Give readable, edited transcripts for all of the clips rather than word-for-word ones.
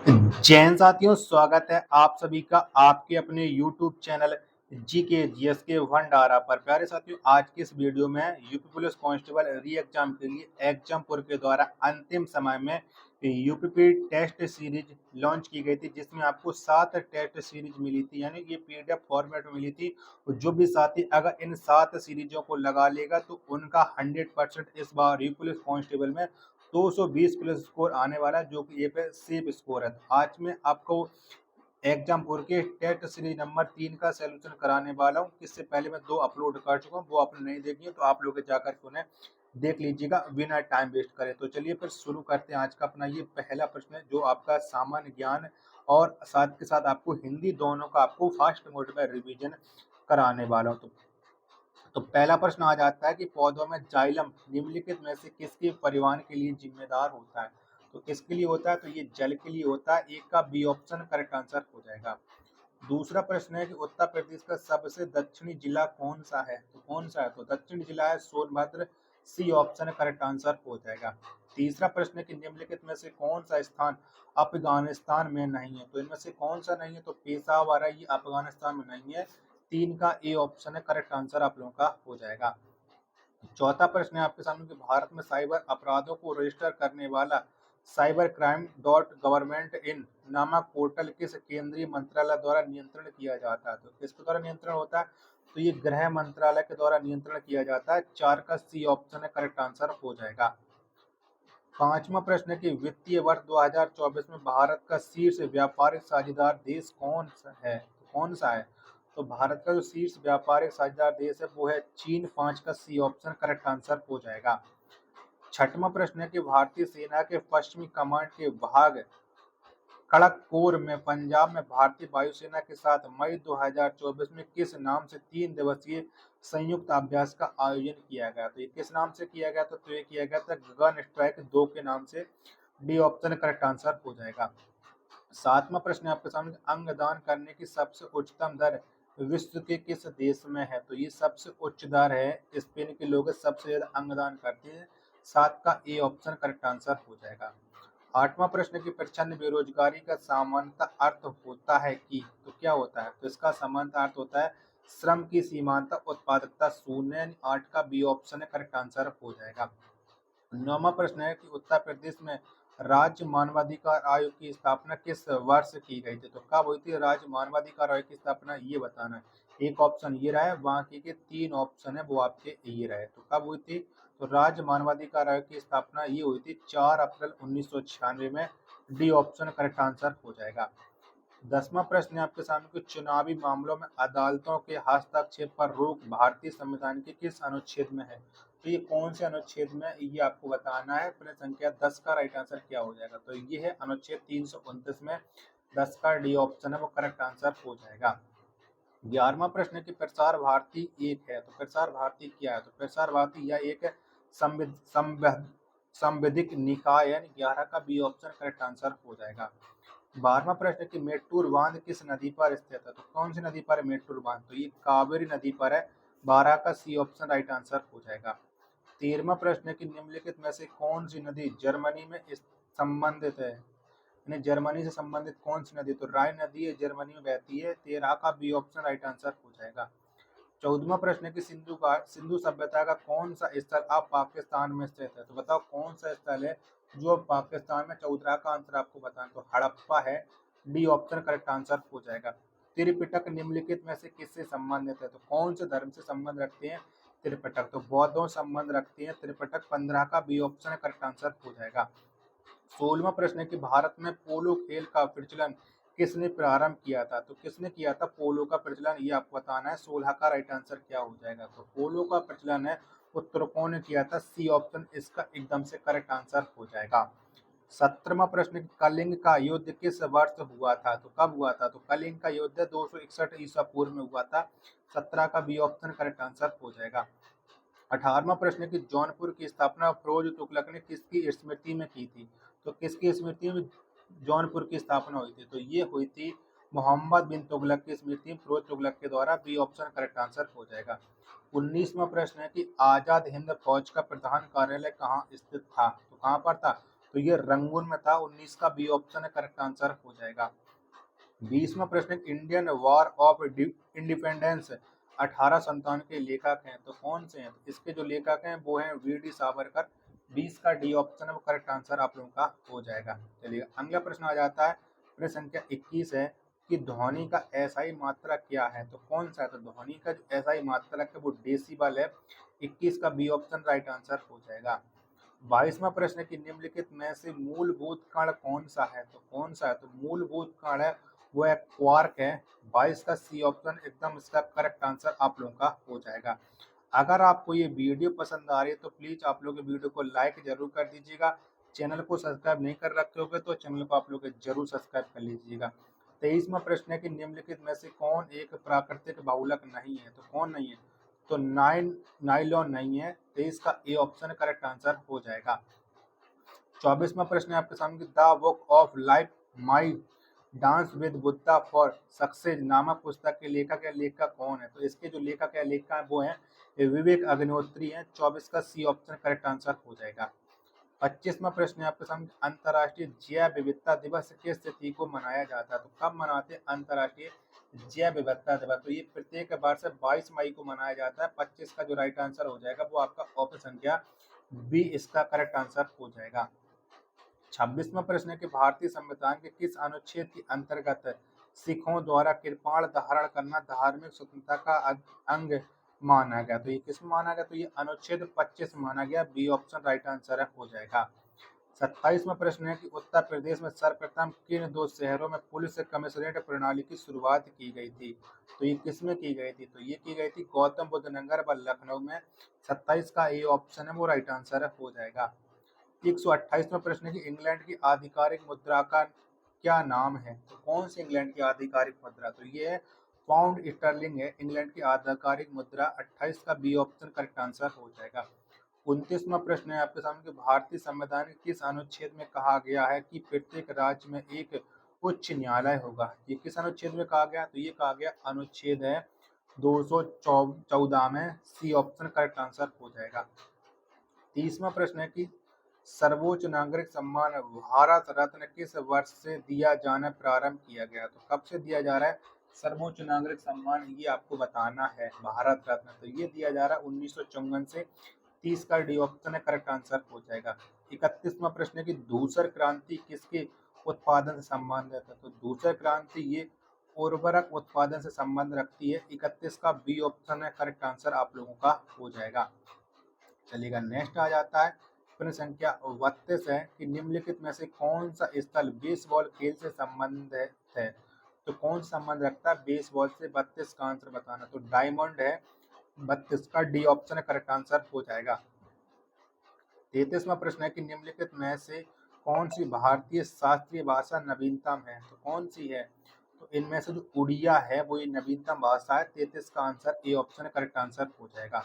जैन साथियों, स्वागत है आप सभी का आपके अपने YouTube चैनल जीके जीएस के भंडारा पर। प्यारे साथियों, आज की इस वीडियो में यूपी पुलिस कांस्टेबल री एग्जाम के लिए एग्जामपुर के द्वारा अंतिम समय में यूपीपी टेस्ट सीरीज लॉन्च की गई थी, जिसमें आपको 7 टेस्ट सीरीज मिली थी, यानी ये पीडीएफ फॉर्मेट में मिली थी। जो भी साथी अगर इन 7 सीरीजों को लगा लेगा तो उनका 100% इस बार यूपी पुलिस कांस्टेबल में 220 प्लस स्कोर आने वाला है, जो कि ये पे सेफ स्कोर है। आज मैं आपको एग्जामपुर के टेस्ट सीरीज नंबर 3 का सॉल्यूशन कराने वाला हूं। इससे पहले मैं 2 अपलोड कर चुका हूं, वो आपने नहीं देखी है तो आप लोग जाकर के उन्हें देख लीजिएगा बिना टाइम वेस्ट करे। तो चलिए फिर शुरू करते हैं। आज का अपना ये पहला प्रश्न है, जो आपका सामान्य ज्ञान और साथ के साथ आपको हिंदी दोनों का आपको फास्ट मोड में रिवीजन कराने वाला हूँ। तो पहला प्रश्न आ जाता है कि पौधों में जाइलम निम्नलिखित में से किसके परिवहन के लिए जिम्मेदार होता है। तो किसके लिए होता है, तो ये जल के लिए होता है। एक का बी ऑप्शन करेक्ट आंसर हो जाएगा। दूसरा प्रश्न है कि उत्तर प्रदेश का सबसे दक्षिणी जिला कौन सा है। तो कौन सा है, तो दक्षिण जिला है Sonbhadra. C option correct answer हो जाएगा। तीसरा प्रश्न है कि निम्नलिखित में से कौन सा स्थान अफगानिस्तान में नहीं है। तो इनमें से कौन सा नहीं है, तो पेशावर है, ये अफगानिस्तान में नहीं है। 3 का ए ऑप्शन है करेक्ट आंसर आप लोगों का हो जाएगा। चौथा प्रश्न है आपके सामने कि भारत में साइबर अपराधों को रजिस्टर करने वाला cyber crime dot government in नामक पोर्टल किस केंद्रीय मंत्रालय द्वारा नियंत्रण किया जाता है। तो किसके द्वारा नियंत्रण होता है, तो ये गृह मंत्रालय के द्वारा नियंत्रण किया जाता है। 4 का सी ऑप्शन है करेक्ट आंसर हो जाएगा। पांचवा प्रश्न है कि वित्तीय वर्ष 2024 में भारत का शीर्ष व्यापारिक साझेदार देश कौन सा है। तो कौन सा है, तो भारत का जो शीर्ष व्यापारिक साझेदार देश है वो है चीन। 5 का सी ऑप्शन करेक्ट आंसर हो जाएगा। छठवां प्रश्न है कि भारतीय सेना के पश्चिमी कमांड के भाग खड़गपुर में पंजाब में भारतीय वायुसेना के साथ मई 2024 में किस नाम से 3 दिवसीय संयुक्त अभ्यास का आयोजन किया गया। तो ये किस नाम से किया गया था, तो ये किया गया था गगन स्ट्राइक 2 के नाम से। डी ऑप्शन करेक्ट आंसर हो जाएगा। सातवां प्रश्न आपके सामने, अंगदान करने की सबसे उच्चतम दर विश्व के किस देश में है। तो ये सबसे उच्च दर है, स्पेन के लोग सबसे ज्यादा अंगदान करते हैं। 7 का ए ऑप्शन करेक्ट आंसर हो जाएगा। आठवां प्रश्न की प्रच्छन्न बेरोजगारी का सामान्यतः अर्थ होता है कि, तो क्या होता है, तो इसका सामान्यतः अर्थ होता है श्रम की सीमांत उत्पादकता शून्य। 8 का बी ऑप्शन है करेक्ट आंसर हो जाएगा। नौवां प्रश्न है कि उत्तर प्रदेश में राज्य मानवाधिकार आयोग की स्थापना किस वर्ष की गई थी। तो कब हुई थी राज्य मानवाधिकार आयोग की स्थापना, ये बताना है। एक ऑप्शन ये रहा है, बाकी के 3 ऑप्शन है वो आपके ये रहे। तो कब हुई थी, तो राज्य मानवाधिकार आयोग की स्थापना ये हुई थी 4 अप्रैल 1996 में। डी ऑप्शन करेक्ट आंसर हो जाएगा। 10वां प्रश्न है आपके सामने कि चुनावी मामलों में अदालतों के हस्तक्षेप पर रोक भारतीय संविधान के किस अनुच्छेद में है। तो ये कौन से अनुच्छेद में, ये आपको बताना है। प्रश्न संख्या 10 का राइट आंसर क्या हो जाएगा, तो ये है अनुच्छेद 329 में। 10 का डी ऑप्शन है वो करेक्ट आंसर हो जाएगा। 11वां प्रश्न है कि प्रसार भारती एक है। तो प्रसार भारती क्या है, तो प्रसार भारती यह एक संवैधानिक निकाय है। 11 का बी ऑप्शन करेक्ट आंसर हो जाएगा। 12वां प्रश्न है कि मेट्टूर बांध किस नदी पर स्थित है। तो कौन सी नदी पर है मेट्टूर बांध, तो ये कावेरी नदी पर है। 12 का सी ऑप्शन राइट आंसर हो जाएगा। 13वां प्रश्न है कि निम्नलिखित में से कौन सी नदी जर्मनी में संबंधित है, यानी जर्मनी से संबंधित कौन सी नदी, तो राइन नदी है, जर्मनी में बहती है। 13 का बी ऑप्शन राइट आंसर हो जाएगा। 14वां प्रश्न है कि सिंधु सभ्यता का कौन सा स्थल अब पाकिस्तान में स्थित है। तो बताओ कौन सा स्थल है जो अब पाकिस्तान में। 14 का आंसर आपको बताना, तो हड़प्पा है। डी ऑप्शन करेक्ट आंसर हो जाएगा। त्रिपिटक निम्नलिखित में से किससे संबंधित है, तो कौन से धर्म से संबंध रखते हैं त्रिपिटक, तो बौद्धों संबंध रखते हैं त्रिपिटक। 15 का बी ऑप्शन करेक्ट आंसर हो जाएगा। 16वां प्रश्न है कि भारत में पोलो खेल का प्रचलन किसने प्रारंभ किया था। तो किसने किया था पोलो का प्रचलन, ये आपको बताना है। 16 का राइट आंसर क्या हो जाएगा, तो पोलो का प्रचलन है वो तुर्कों ने किया था। सी ऑप्शन इसका एकदम से करेक्ट आंसर हो जाएगा। 17वां प्रश्न, कलिंग का युद्ध किस वर्ष हुआ था। तो कब हुआ था, तो कलिंग का युद्ध 261 ईसा पूर्व में हुआ था। 17 का बी ऑप्शन करेक्ट आंसर हो जाएगा। 18वां प्रश्न कि जौनपुर की स्थापना फिरोज तुगलक ने किसकी स्मृति में की थी। तो किसकी स्मृति में जौनपुर की स्थापना हुई थी, तो ये हुई थी मोहम्मद बिन तुगलक की स्मृति में फिरोज तुगलक के द्वारा। बी ऑप्शन करेक्ट आंसर हो जाएगा। 19वां प्रश्न है कि आजाद हिंद फौज का प्रधान कार्यालय कहाँ स्थित था। तो कहाँ पर था, तो ये रंगून में था। 19 का बी ऑप्शन है करेक्ट आंसर हो जाएगा। 20वां प्रश्न, इंडियन वॉर ऑफ इंडिपेंडेंस 1857 के लेखक हैं, तो कौन से हैं? तो इसके जो लेखक हैं वो हैं वी.डी. सावरकर। 20 का डी ऑप्शन है वो करेक्ट आंसर आप लोगों का हो जाएगा। चलिए अगला प्रश्न आ जाता है, प्रश्न संख्या 21 है कि ध्वनि का एसआई मात्रक क्या है, तो कौन सा है? तो ध्वनि का जो एसआई मात्रक है वो डेसिबल है। 21 का बी ऑप्शन राइट आंसर हो जाएगा। 22वां प्रश्न है कि निम्नलिखित में से मूलभूत कण कौन सा है, तो कौन सा है? तो मूलभूत कण है वो है क्वार्क है। 22 का सी ऑप्शन एकदम इसका करेक्ट आंसर आप लोगों का हो जाएगा। अगर आपको ये वीडियो पसंद आ रही है तो प्लीज आप लोग वीडियो को लाइक जरूर कर दीजिएगा। चैनल को सब्सक्राइब नहीं कर रखे होगे तो चैनल को आप लोग जरूर सब्सक्राइब कर लीजिएगा। 23वां प्रश्न है कि निम्नलिखित में से कौन एक प्राकृतिक बहुलक नहीं है, तो कौन नहीं है? तो नाइलॉन नहीं है। 23 का ए ऑप्शन करेक्ट आंसर हो जाएगा। 24वां प्रश्न है आपके सामने, the book of life my dance with Buddha for success नामक पुस्तक के लेखक या लेखिका कौन है? तो इसके जो लेखक या लेखिका है वो है विवेक अग्निहोत्री हैं। 24 का सी ऑप्शन करेक्ट आंसर हो जाएगा। 25वां प्रश्न है आपके सामने, अंतर्राष्ट्रीय जैव विविधता दिवस किस तिथि को मनाया जाता है? तो कब मनाते हैं अंतर्राष्ट्रीय जैव विविधता दिवस? तो ये प्रत्येक वर्ष 22 मई को मनाया जाता है। 25 का जो राइट आंसर हो जाएगा वो आपका ऑप्शन संख्या बी इसका करेक्ट आंसर हो जाएगा। 26वां प्रश्न है कि भारतीय संविधान के किस अनुच्छेद के अंतर्गत सिखों द्वारा कृपाण धारण करना धार्मिक स्वतंत्रता का अंग माना गया? तो ये किस माना गया? तो ये अनुच्छेद 25 माना गया। बी ऑप्शन राइट आंसर हो जाएगा। 27वां प्रश्न है कि उत्तर प्रदेश में सर्वप्रथम किन दो शहरों में पुलिस कमिश्नरेट प्रणाली की शुरुआत की गई थी? तो ये किसमें की गई थी? तो ये की गई थी गौतम बुद्ध नगर व लखनऊ में। 27 का ए ऑप्शन है वो राइट आंसर हो जाएगा। 128वां प्रश्न है कि इंग्लैंड की आधिकारिक मुद्रा का क्या नाम है? तो कौन सी इंग्लैंड की आधिकारिक मुद्रा? तो ये है पाउंड स्टर्लिंग है इंग्लैंड की आधिकारिक मुद्रा। 28 का बी ऑप्शन करेक्ट आंसर हो जाएगा। 29वां प्रश्न है आपके सामने कि भारतीय संविधान के किस अनुच्छेद में कहा गया है कि प्रत्येक राज्य में एक उच्च न्यायालय होगा? ये किस अनुच्छेद में कहा गया? तो ये कहा गया अनुच्छेद है 214 में। सी ऑप्शन करेक्ट आंसर हो जाएगा। 30वां प्रश्न है कि सर्वोच्च नागरिक सम्मान भारत रत्न किस वर्ष से दिया जाना प्रारंभ किया गया? तो कब से दिया जा रहा है सर्वोच्च नागरिक सम्मान, ये आपको बताना है। भारत रत्न तो ये दिया जा रहा है 1954 से। 30 का डी ऑप्शन है करेक्ट आंसर हो जाएगा। 31वां प्रश्न है कि धूसर क्रांति किसके उत्पादन से संबंधित है? तो धूसर क्रांति ये उर्वरक उत्पादन से संबंध रखती है। 31 का बी ऑप्शन है करेक्ट आंसर आप लोगों का हो जाएगा। चलिएगा नेक्स्ट आ जाता है प्रश्न संख्या 32 है कि निम्नलिखित में से कौन सा स्थल बेसबॉल खेल से संबंधित है? तो कौन संबंध रखता है बेसबॉल से? 32 का आंसर बताना। तो डायमंड है। 32 का डी ऑप्शन करेक्ट आंसर हो जाएगा। 33वां प्रश्न है कि निम्नलिखित में से कौन सी भारतीय शास्त्रीय भाषा नवीनतम है? तो कौन सी है? तो इनमें से जो उड़िया है वो ये नवीनतम भाषा है। 33 का answer A option correct answer हो जाएगा।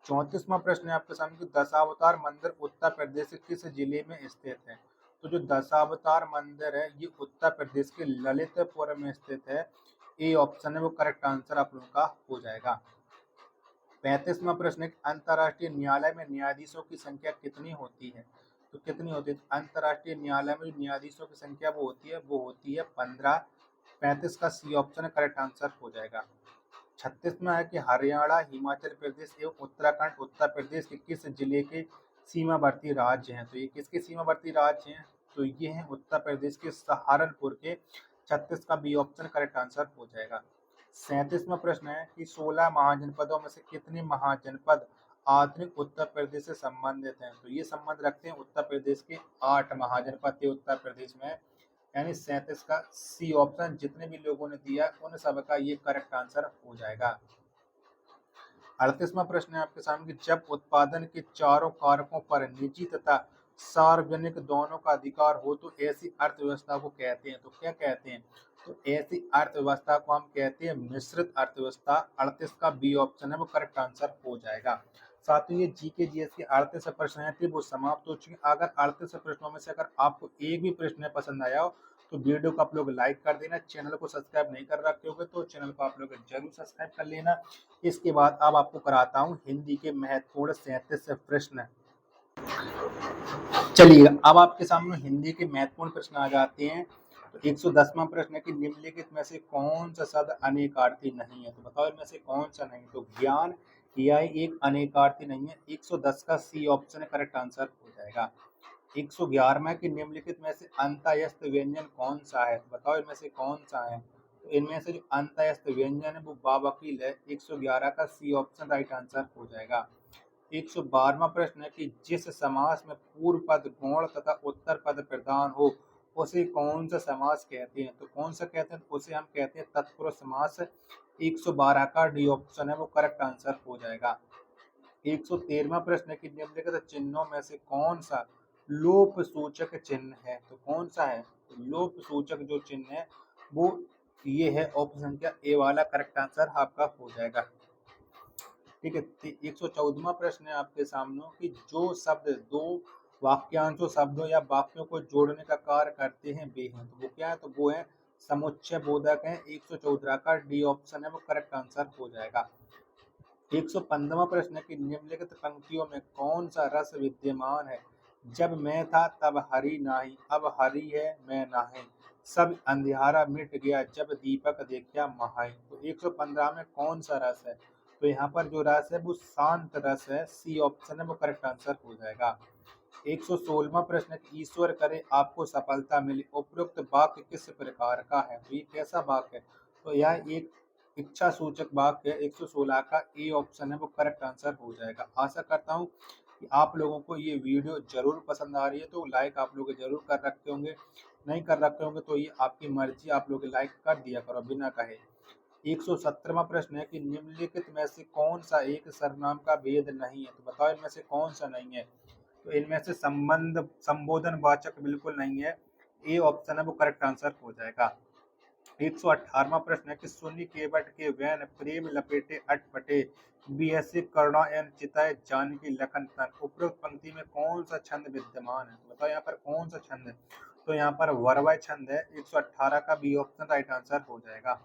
34वां प्रश्न है आपके सामने कि दशावतार मंदिर उत्तर प्रदेश के किस जिले में स्थित है? तो जो दशावतार मंदिर है ये उत्तर प्रदेश के ललितपुर में स्थित है। ए ऑप्शन है वो करेक्ट आंसर आप लोगों का हो जाएगा। 35वां प्रश्न है कि अंतर्राष्ट्रीय न्यायालय में न्यायाधीशों की संख्या कितनी होती है? तो कितनी होती है? तो अंतर्राष्ट्रीय न्यायालय में जो न्यायाधीशों की संख्या वो होती है 15। 35 का सी ऑप्शन करेक्ट आंसर हो जाएगा। 36वां है कि हरियाणा, हिमाचल प्रदेश एवं उत्तराखंड उत्तर प्रदेश के किस जिले के सीमावर्ती राज्य हैं? तो ये किसके सीमावर्ती राज्य हैं? तो ये हैं उत्तर प्रदेश के सहारनपुर के। 36 का बी ऑप्शन करेक्ट आंसर हो जाएगा। 37वां प्रश्न है कि 16 महाजनपदों में से कितने महाजनपद आधुनिक उत्तर प्रदेश से संबंधित हैं? तो ये संबंध रखते हैं उत्तर प्रदेश के 8 महाजनपद थे उत्तर प्रदेश में। यानी 37 का सी ऑप्शन जितने भी लोगों ने दिया उन सब का ये करेक्ट आंसर हो जाएगा। 38वां प्रश्न है आपके सामने कि जब उत्पादन के चारों कारकों पर निजी तथा सार्वजनिक दोनों का अधिकार हो तो ऐसी अर्थव्यवस्था को कहते हैं? तो क्या कहते हैं? तो ऐसी अर्थव्यवस्था को हम कहते हैं मिश्रित अर्थव्यवस्था। 38 का बी ऑप्शन है वो करेक्ट आंसर हो जाएगा। साथ ही ये जीके जीएस के 38 प्रश्न हैं थे वो समाप्त हो चुके हैं। अगर 38 प्रश्नों में से अगर आपको एक भी प्रश्न पसंद आया हो तो वीडियो को आप लोग लाइक कर देना। चैनल को सब्सक्राइब नहीं कर रखे होगे तो चैनल को आप लोग जरूर सब्सक्राइब कर लेना। इसके बाद अब आपको कराता हूँ हिंदी के महत्वपूर्ण 37 प्रश्न। चलिए अब आपके सामने हिंदी के महत्वपूर्ण प्रश्न आ जाते हैं। तो 110वां प्रश्न है कि निम्नलिखित में से कौन सा शब्द अनेकार्थी नहीं है? तो बताओ इनमें से कौन सा नहीं? तो ज्ञान यह एक अनेकार्थी नहीं है। 110 का सी ऑप्शन करेक्ट आंसर हो जाएगा। 111वां कि निम्नलिखित में से अंतःस्थ व्यंजन कौन सा है? तो बताओ इनमें से कौन सा है? तो इनमें से जो अंतःस्थ व्यंजन है वो बावकील है। 111 का सी ऑप्शन राइट आंसर हो जाएगा। 112वां प्रश्न है कि जिस समास में पूर्व पद गौण तथा उत्तर पद प्रधान हो उसे कौन सा समास कहते हैं? तो कौन सा कहते हैं? तो उसे हम कहते हैं तत्पुरुष समास। 112 का डी ऑप्शन है वो करेक्ट आंसर हो जाएगा। 113वां प्रश्न है कि निम्नलिखित चिन्हों में से कौन सा लोप सूचक चिन्ह है? तो कौन सा है? तो लोप सूचक जो चिन्ह है वो ये है, ऑप्शन संख्या ए वाला करेक्ट आंसर आपका हो जाएगा। ठीक है। 114वां प्रश्न है आपके सामने कि जो शब्द दो वाक्यांशों शब्दों या वाक्यों को जोड़ने का कार्य करते हैं वे हैं। तो वो क्या है? तो वो है समुच्चय बोधक है। 114 का डी ऑप्शन है वो करेक्ट आंसर हो जाएगा। 115वां प्रश्न है कि निम्नलिखित पंक्तियों में कौन सा रस विद्यमान है? जब मैं था तब हरि नाही, अब हरि है मैं नाही, सब अंधियारा मिट गया जब दीपक देखा महाई। तो 115 में कौन सा रस है? तो यहाँ पर जो रस है वो शांत रस है। सी ऑप्शन है वो करेक्ट आंसर हो जाएगा। 116वां प्रश्न है कि ईश्वर करे आपको सफलता मिले, उपयुक्त वाक्य किस प्रकार का है? तो ये कैसा वाक्य है? तो यह एक इच्छा सूचक वाक्य है। 116 का ए ऑप्शन है वो करेक्ट आंसर हो जाएगा। आशा करता हूँ कि आप लोगों को ये वीडियो जरूर पसंद आ रही है। तो लाइक आप लोग जरूर कर रखे होंगे, नहीं कर रखे होंगे तो ये आपकी मर्जी, आप लोग लाइक कर दिया करो बिना कहे। 117वां प्रश्न है कि निम्नलिखित में से कौन सा एक सर्वनाम का भेद नहीं है? तो बताओ इनमें से कौन सा नहीं है? तो इनमें से संबंध संबोधन वाचक बिल्कुल नहीं है। ए ऑप्शन है वो करेक्ट आंसर हो जाएगा। 118वां प्रश्न है कि सुनि केवट के वैन प्रेम लपेटे अटपटे, बीएससी करुणा एन चितय जानकी लखन तन। उपरोक्त पंक्ति में कौन सा छंद विद्यमान है? तो बताओ यहाँ पर कौन सा छंद है? तो यहाँ पर वरवय छंद है। 118 का बी ऑप्शन राइट आंसर हो जाएगा।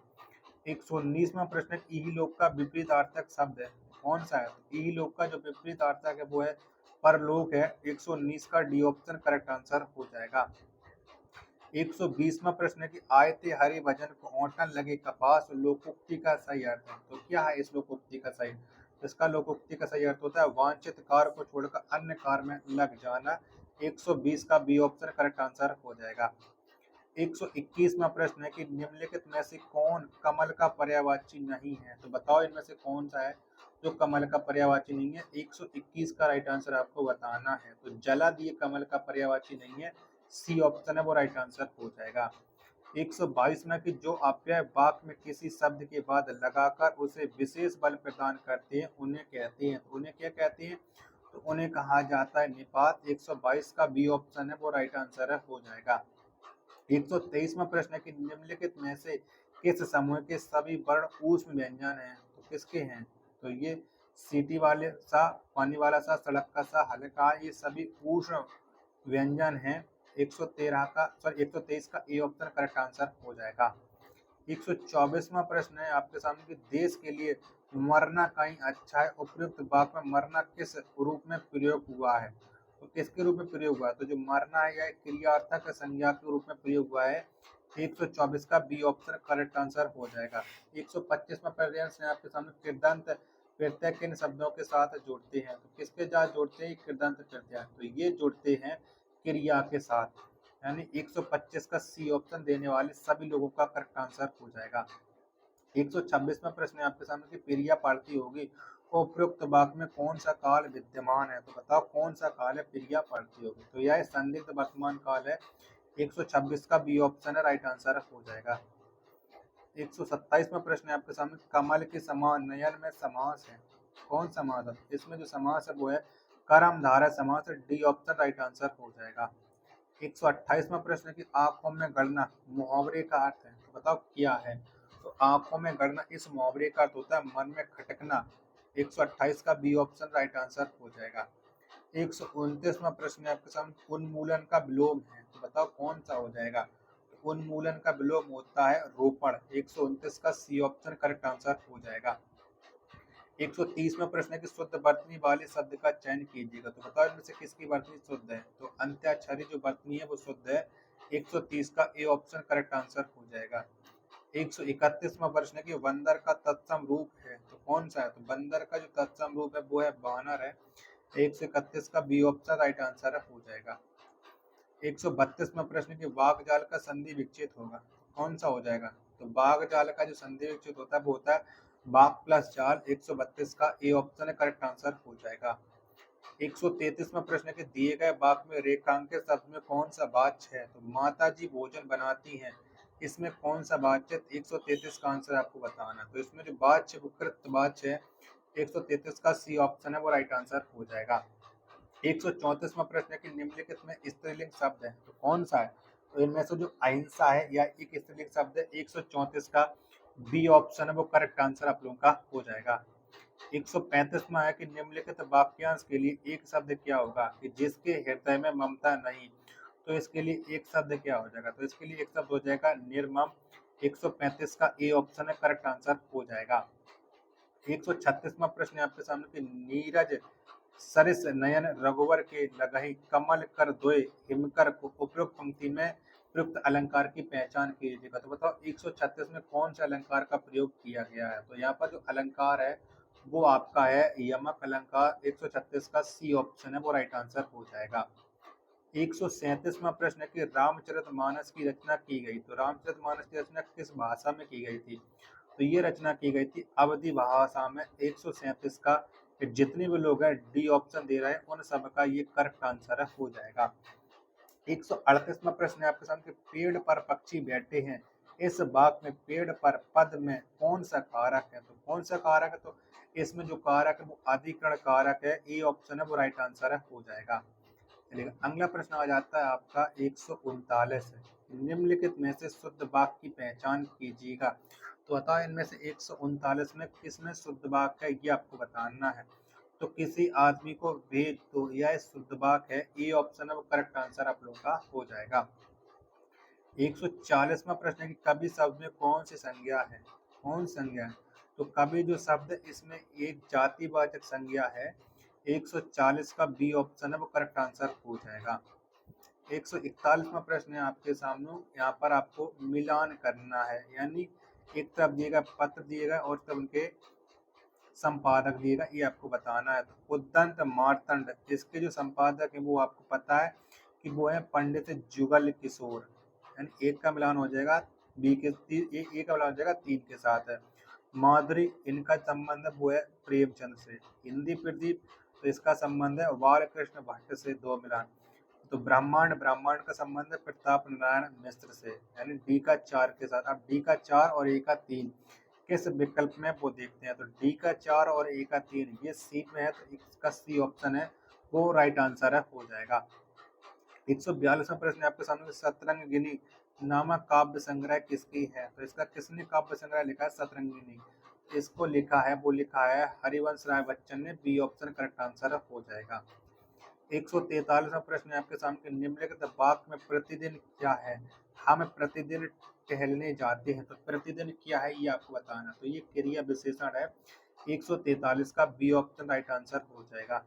119वां प्रश्न है इहलोक का विपरीतार्थक शब्द है, कौन सा है? इहलोक का जो विपरीतार्थक है वो है परलोक है। 119 का डी ऑप्शन करेक्ट आंसर हो जाएगा। 120वां प्रश्न है कि आयते हरि भजन को ओंठन लगे कपास लोकोक्ति का सही अर्थ है। तो क्या है इस लोकोक्ति का सही? इसका लोकोक्ति का सही अर्थ होता है वांछित कार्य को छोड़कर अन्य कार्य में लग जाना। 120 का बी ऑप्शन करेक्ट आंसर हो जाएगा। 121वां प्रश्न है कि निम्नलिखित में से कौन कमल का पर्यायवाची नहीं है? तो बताओ इनमें से कौन सा है जो कमल का पर्यायवाची नहीं है? 121 का राइट आंसर आपको बताना है। तो जला दिए कमल का पर्यायवाची नहीं है। सी ऑप्शन है वो राइट आंसर हो जाएगा। 122 में कि जो अव्यय वाक्य में किसी शब्द के बाद लगाकर उसे विशेष बल प्रदान करते हैं उन्हें कहते हैं। तो उन्हें क्या कहते हैं? तो उन्हें कहा जाता है निपात। 122 का बी ऑप्शन है वो राइट आंसर है हो जाएगा। 123वां प्रश्न है कि निम्नलिखित में से किस समूह के सभी वर्ण ऊष्म व्यंजन हैं? तो किसके हैं? तो ये सीटी वाले सा, पानी वाला सा, सड़क का सा, हल्का, ये सभी ऊष्म व्यंजन हैं। 123 का ए ऑप्शन करेक्ट आंसर हो जाएगा। 124वां प्रश्न है आपके सामने कि देश के लिए मरना कहीं अच्छा है, उपयुक्त वाक्य में मरना किस रूप में प्रयोग हुआ है? तो किसके रूप में प्रयोग हुआ है? तो जो मरना है यह क्रियार्थक संज्ञा के रूप में प्रयोग हुआ है। 124 का बी ऑप्शन करेक्ट आंसर हो जाएगा। 125वां प्रश्न है आपके सामने कृदंत प्रत्यय किन शब्दों के साथ जोड़ते हैं? तो किसके साथ जोड़ते हैं कृदंत प्रत्यय? तो ये जोड़ते हैं क्रिया के साथ। यानी 125 का सी ऑप्शन देने वाले सभी लोगों का करेक्ट आंसर हो जाएगा। 126वां प्रश्न है आपके सामने कि प्रिया पार्थी होगी, उपयुक्त वाक्य में कौन सा काल विद्यमान है? तो बताओ कौन सा काल है प्रिया पार्थी होगी? तो यह संदिग्ध वर्तमान काल है। 126 का बी ऑप्शन है राइट आंसर हो जाएगा। 127वां प्रश्न है आपके सामने कमल के समान नयन में समास है, कौन समास है? इसमें जो समास है वो है कर्मधारय समास। डी ऑप्शन राइट आंसर हो जाएगा। 128वां प्रश्न है कि आंखों में गड़ना मुहावरे का अर्थ है। तो बताओ क्या है? तो आंखों में गड़ना इस मुहावरे का अर्थ होता है मन में खटकना। 128 का बी ऑप्शन राइट आंसर हो जाएगा। 129वां प्रश्न है आपके सामने उन्मूलन का विलोम है। तो बताओ कौन सा हो जाएगा? तो उन्मूलन का विलोम होता है रोपण। 129 का सी ऑप्शन करेक्ट आंसर हो जाएगा। 130 में प्रश्न है कि शुद्ध वर्तनी वाले शब्द का चयन कीजिएगा। तो बताओ इनमें से किसकी वर्तनी शुद्ध है। तो अंत्याक्षरी जो वर्तनी है वो शुद्ध है। 130 का ए ऑप्शन करेक्ट आंसर हो जाएगा। 131वां प्रश्न है कि बंदर का तत्सम रूप है तो कौन सा है। तो बंदर का जो तत्सम रूप है वो है बानर है। 131 का बी ऑप्शन राइट आंसर हो जाएगा। 132वां प्रश्न की बाघ जाल का संधि विच्छेद होगा कौन सा हो जाएगा। तो बाघ जाल का जो संधि विच्छेद होता है वो होता है बाघ प्लस जाल। 132 का ए ऑप्शन करेक्ट आंसर हो जाएगा। 133वां प्रश्न के दिए गए वाक्य में रेखांकित शब्द में कौन सा वाच्य है। तो माता जी भोजन बनाती हैं, इसमें कौन सा वाच्य। 133 का आंसर आपको बताना। तो इसमें जो वाच्य वो कृत वाच्य है। 133 का सी ऑप्शन है वो राइट आंसर हो जाएगा। 134वां प्रश्न है कि निम्नलिखित में स्त्रीलिंग शब्द है तो कौन सा है। तो इनमें से जो अहिंसा है या एक स्त्रीलिंग शब्द है। 134 का बी ऑप्शन है वो करेक्ट आंसर आप लोगों का हो जाएगा। 135वां है कि निम्नलिखित वाक्यांश के लिए एक शब्द क्या होगा कि जिसके हृदय में ममता नहीं। तो इसके लिए एक शब्द क्या हो जाएगा। तो इसके लिए एक शब्द हो जाएगा निर्मम। 135 का ए ऑप्शन है करेक्ट आंसर हो जाएगा। 136वां प्रश्न है आपके सामने कि नीरज सरिस नयन रघुवर के लगहि कमल कर दोय हिमकर को उपयुक्त पंक्ति में प्रयुक्त अलंकार की पहचान कीजिएगा। तो बताओ 136 में कौन से अलंकार का प्रयोग किया गया है। तो यहाँ पर जो अलंकार है वो आपका है यमक अलंकार। 136 का सी ऑप्शन है वो राइट आंसर हो जाएगा। 137वां प्रश्न है कि रामचरितमानस की रचना की गई। तो रामचरितमानस की रचना किस भाषा में की गई थी। तो ये रचना की गई थी अवधी भाषा में। 137 का जितने भी लोग हैं डी ऑप्शन दे रहे हैं उन सब का ये करेक्ट आंसर हो जाएगा। 138वां प्रश्न है आपके सामने, पेड़ पर पक्षी बैठे हैं, इस वाक्य में पेड़ पर पद में कौन सा कारक है। तो कौन सा कारक है। तो इसमें जो कारक है वो अधिकरण कारक है। ए ऑप्शन है वो राइट आंसर हो जाएगा। चलिए अगला प्रश्न आ जाता है आपका 139 है। निम्नलिखित में से शुद्ध वाक्य की पहचान कीजिएगा। तो बताओ इनमें से 139 में किसमें शुद्ध वाक्य है ये आपको बताना है। तो किसी आदमी को भेज दो यह शुद्ध वाक्य है। ए ऑप्शन है वो करेक्ट आंसर आप लोगों का हो जाएगा। 140वां प्रश्न है कि कवि शब्द में कौन सी संज्ञा है। कौन संज्ञा है। तो कवि जो शब्द इसमें एक जातिवाचक संज्ञा है। 140 का बी ऑप्शन है वो करेक्ट आंसर हो जाएगा। 141वां प्रश्न है आपके सामने। यहाँ पर आपको मिलान करना है यानी एक तरफ दिएगा पत्र दिएगा और तब उनके संपादक दिएगा ये आपको बताना है। तो उद्दंत मार्तंड इसके जो संपादक है वो आपको पता है कि वो है पंडित जुगल किशोर। यानी एक का मिलान हो जाएगा बी के एक का मिलान हो जाएगा 3 के साथ है। माधुरी इनका संबंध वो है प्रेमचंद से। हिंदी प्रदीप तो इसका संबंध है बालकृष्ण भट्ट से 2 मिलान। तो ब्रह्मांड ब्रह्मांड का संबंध है प्रताप नारायण मिश्र से यानी डी का 4 के साथ। अब डी का 4 और ए का 3 किस विकल्प में वो देखते हैं। तो डी का 4 और ए का 3 ये सी में है तो इसका सी ऑप्शन है वो राइट आंसर है हो जाएगा। 142वां प्रश्न आपके सामने, सतरंगिनी नामक काव्य संग्रह किसकी है। तो इसका किसने काव्य संग्रह लिखा है सतरंगिनी। इसको लिखा है वो लिखा है हरिवंश राय बच्चन ने। बी ऑप्शन करेक्ट आंसर हो जाएगा। 143वां प्रश्न है आपके सामने, निम्नलिखित वाक्य में प्रतिदिन क्या है। हम प्रतिदिन टहलने जाते हैं। तो प्रतिदिन क्या है ये आपको बताना। तो ये क्रिया विशेषण है। 143 का बी ऑप्शन राइट आंसर हो जाएगा।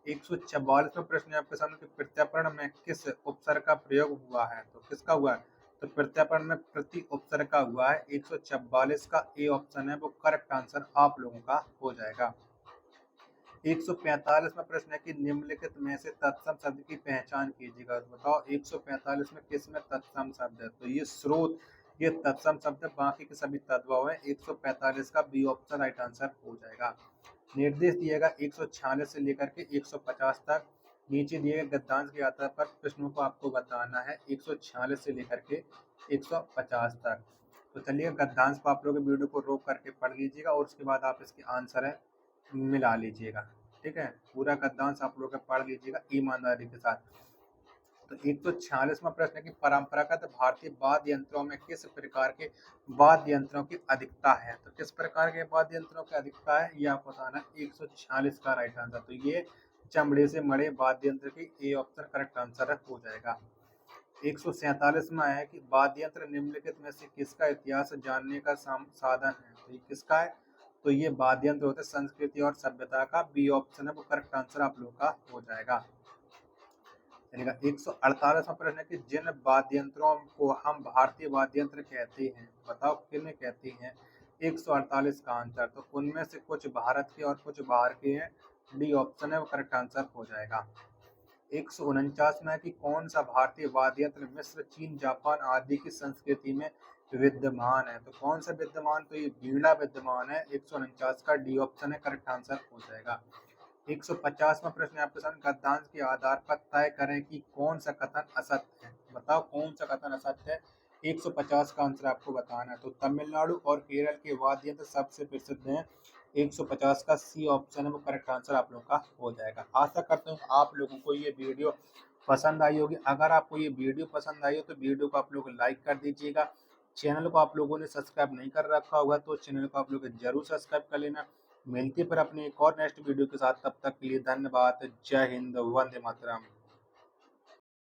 144वां प्रश्न है आपके सामने कि प्रत्यापरण में किस उपसर्ग का प्रयोग हुआ है। तो किसका हुआ है। तो प्रत्यापरण में प्रति उपसर्ग का हुआ है। 144 का ए ऑप्शन है वो करेक्ट आंसर आप लोगों का हो जाएगा। 145वां प्रश्न है कि निम्नलिखित में से तत्सम शब्द की पहचान कीजिएगा। तो बताओ 145 में किस में तत्सम शब्द है। तो ये स्रोत ये तत्सम शब्द है, बाकी के सभी तद्भव है। 145 का बी ऑप्शन राइट आंसर हो जाएगा। निर्देश दिएगा 146 से लेकर के 150 तक। नीचे दिए गए गद्यांश के आधार पर प्रश्नों को आपको बताना है 146 से लेकर के 150 तक। तो चलिए गद्यांश को आप लोग वीडियो को रोक करके पढ़ लीजिएगा और उसके बाद आप इसके आंसर है मिला लीजिएगा। ठीक है पूरा गद्यांश आप लोग पढ़ लीजिएगा ईमानदारी के साथ। तो 146वां प्रश्न है कि परंपरागत भारतीय वाद्य यंत्रों में किस प्रकार के वाद्य यंत्रों की अधिकता है। तो किस प्रकार के वाद्य यंत्रों की अधिकता है ये आपको बताना। 146 का राइट आंसर। तो ये चमड़े से मड़े वाद्य यंत्र की ए ऑप्शन करेक्ट आंसर हो जाएगा। 147 में है कि वाद्य यंत्र निम्नलिखित में से किसका इतिहास जानने का साधन है। तो ये किसका है। तो ये वाद्य यंत्र होते हैं। संस्कृति और सभ्यता का बी ऑप्शन है वो करेक्ट आंसर आप लोग का हो जाएगा। चलिएगा 148वां प्रश्न है कि जिन वाद्य यंत्रों को हम भारतीय वाद्य यंत्र कहते हैं, बताओ किन्हें कहते हैं। 148 का आंसर, तो उनमें से कुछ भारत के और कुछ बाहर के हैं। डी ऑप्शन है वो करेक्ट आंसर हो जाएगा। 149 में है कि कौन सा भारतीय वाद्य यंत्र मिस्र, चीन, जापान आदि की संस्कृति में विद्यमान है। तो कौन सा विद्यमान, तो ये बीड़ा विद्यमान है। 149 का डी ऑप्शन है करेक्ट आंसर हो जाएगा। 150वां प्रश्न आपके सामने, गद्यांश के आधार पर तय करें कि कौन सा कथन असत्य है। बताओ कौन सा कथन असत्य है। 150 का आंसर आपको बताना है। तो तमिलनाडु और केरल के वाद्य यंत्र सबसे प्रसिद्ध हैं। 150 का सी ऑप्शन है वो करेक्ट आंसर आप लोग का हो जाएगा। आशा करता हूँ आप लोगों को ये वीडियो पसंद आई होगी। अगर आपको ये वीडियो पसंद आई हो तो वीडियो को आप लोग लाइक कर दीजिएगा। चैनल को आप लोगों ने सब्सक्राइब नहीं कर रखा होगा तो चैनल को आप लोग जरूर सब्सक्राइब कर लेना। मिलती है फिर अपनी एक और नेक्स्ट वीडियो के साथ, तब तक के लिए धन्यवाद। जय हिंद, वंदे मातरम।